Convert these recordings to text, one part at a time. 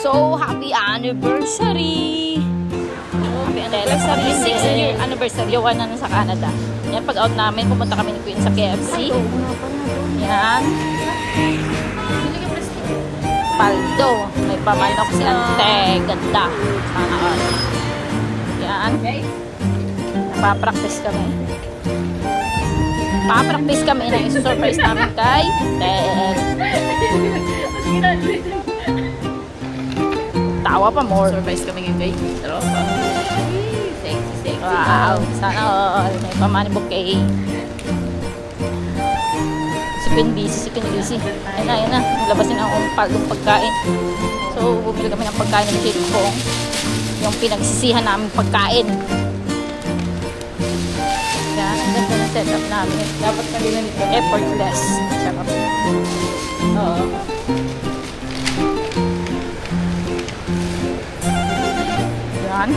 So, happy anniversary! Happy anniversary. 6-year anniversary. Yawan na sa Canada. Yan, pag out namin, pumunta kami ni Queen sa KFC. Yan. Paldo. May pamanok si Ante. Ganda. Sana all. Yan. Papractice kami. Papractice kami na isusurprise namin kay Ted. Tawa pa more. Surprise kami ngayon kay Tropa. Sexy. Wow. Sana all. May pamani bouquet. Si Queen busy. Ayan na. Labasin ang palong pagkain. So, bumili kami ng pagkain ng Chick Kong. Yung pinagsisihan namin pagkain. Yan, ang ganda na setup namin. Dapat kanina nito. Effortless. Sarap. Oo. Yan.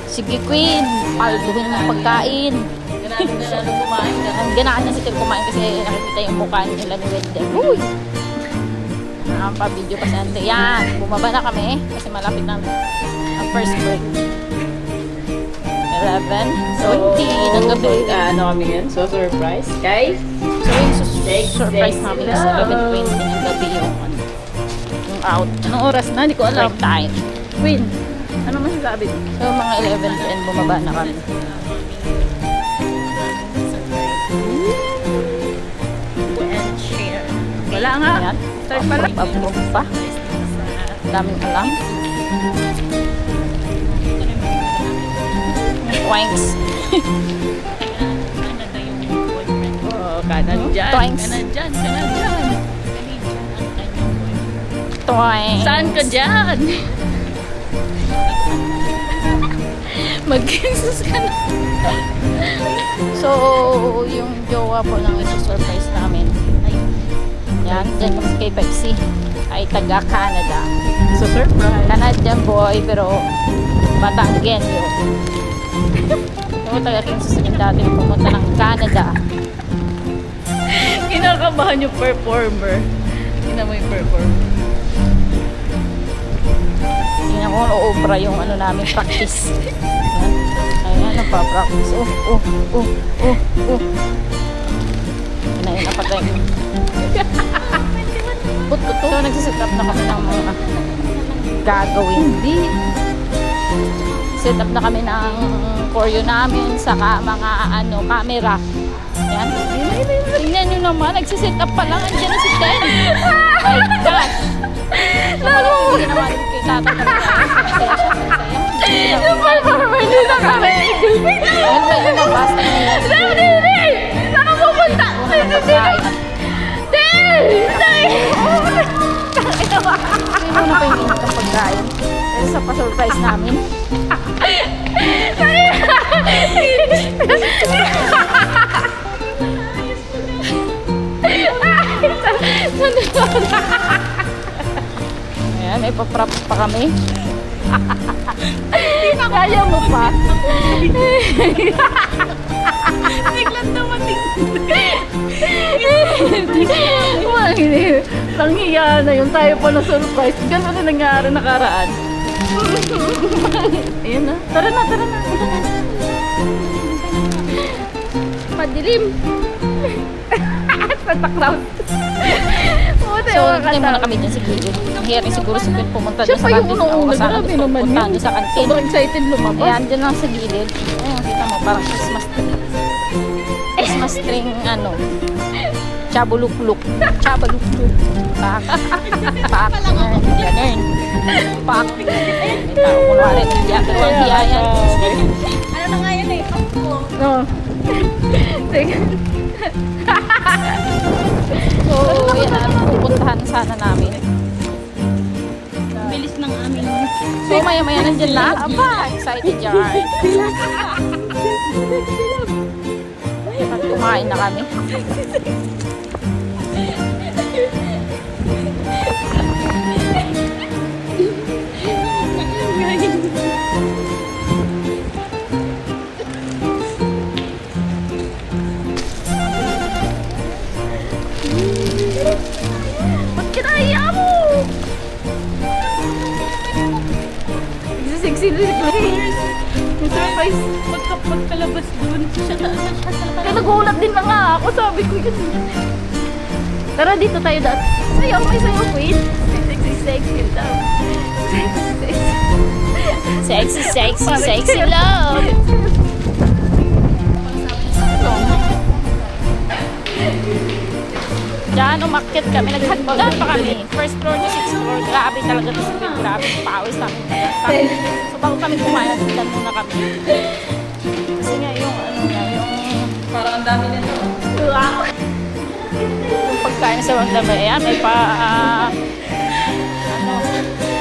Sige, Queen. Palduhin mo ang pagkain. Ganaan kumain. Ganaan niya si Ted kumain kasi nakikita yung mukha nila ni Wendell. Uy! Pa-video pa sa ante. Yan. Bumaba na kami kasi malapit na ang first break. 11:20 ng gabi. Ano kami yun? So, surprise. Guys? So, yung surprise namin is 11:20 ng gabi yung out. Anong oras na? Hindi ko alam. Time. Queen, ano masasabi? So, mga 11:10 bumaba na kami. And share. Wala nga. Ayan. Start pa lang. Pabulog pa. Daming alam. Twanks. Oh, kanan dyan. Twanks. Kanan dyan. Twanks. Saan ka dyan? Mag-kinsus ka na. So, yung jowa po ng isusurprise namin. Yan, dyan kami kay Pepsi. Ay taga-Canada. So, surprise. Canadian boy, pero Batanggenyo. Yung taga-Kinsus din dati pumunta ng Canada. Kinakabahan yung performer. Tingnan mo yung performer. Tingnan ko kung obra yung ano namin, practice. Ayan, nagpa-practice. Inayin na patay. So, nagsiset up na kami ng mga gagawin. Hindi. Set up na kami ng choreo namin, saka mga camera. Yan. Tingnan nyo naman, nagsiset up pa lang. Andiyan na si Ten. My gosh. Lalo. Hindi naman kay tatang kami. Yung performer nila kami. Yan ba yung mabas na nila? Saan ka pupunta? Hindi mo na pa yung init ng pagkain. Dahil sa pa-surprise namin. Ayan, may paprap pa kami. Kaya mo pa. Biglang dumating. Nanghiya na yung tayo pa na surprise. Ganun na nangyari nakaraan. Ayan na. Tara na. Padilim. Santa Claus. So, hindi mo na kami dyan sa gilid. Nangyari siguro si Queen pumunta dyan sa kantin. Grabe naman yun. Punta sa kantin. Sobrang excited lumabas. Ayan, dyan lang sa gilid. Ayan, kita mo, parang Christmas tree. Christmas tree, Chabulukluk. Pak. Ganun. Pak. Tao, kunwari, pero ang hiya yan. Ano na nga yan eh? No. Sige. So, yan, pupuntahan sana namin. Bilis ng aming... So, maya-maya nandiyan lahat. Aba, excited yan. At kumain na kami. surprise pagkalabas dun. Siya sa Kaya nagulat din na nga ako. Sabi ko yun. Tara dito tayo dati. Sayaw, may sayaw, queen. sexy daw. Sexy love. Diyan, umakyat kami. Naghagdan pa kami. First floor to 6th floor. Grabe talaga to sa film. Grabe. Pawis namin. So, bago kami kumain, nagdan muna kami. Kasi nga yung, Parang ang dami nito. yung pagkain sa Wang Damay. Ayan, may pa,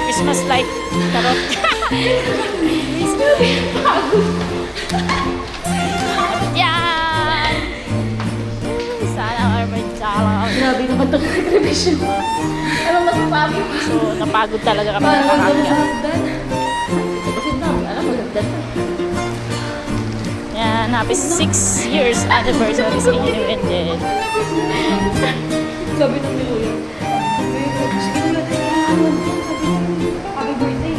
Christmas light. Tarot. Yan! Sana Armin Chala. Grabe naman ito contribution. Anong masasabi? So, napagod talaga kami ng kakakya. Kasi dami, alam mo, hagdan na. Yan, happy 6 years anniversary sa inyo and then. Sabi ng ni Kuya, sige wala tayo happy birthday.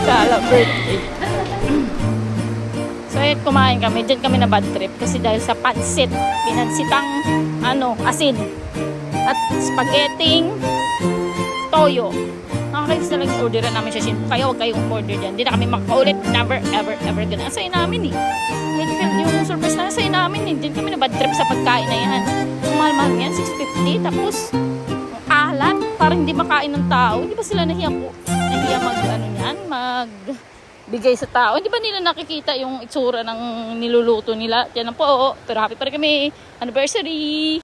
Kala birthday. So, ayun, kumain kami. Diyan kami na bad trip kasi dahil sa pansit. Pinansitang, asin. At spaghetti toyo. Nakakainis talaga yung orderan namin sa Shin. Kaya huwag kayong order dyan. Hindi na kami makaulit. Never, ever, ever gano'n. Asay namin eh. Midfield yung surprise na asay namin eh. Diyan kami na bad trip sa pagkain na yan. Yung mahal-mahal yan, 650. Tapos, ang alat. Parang hindi makain ng tao. Hindi ba sila nahiya bigay sa tao? Hindi ba nila nakikita yung itsura ng niluluto nila? Yan po. Pero happy pa rin kami. Anniversary!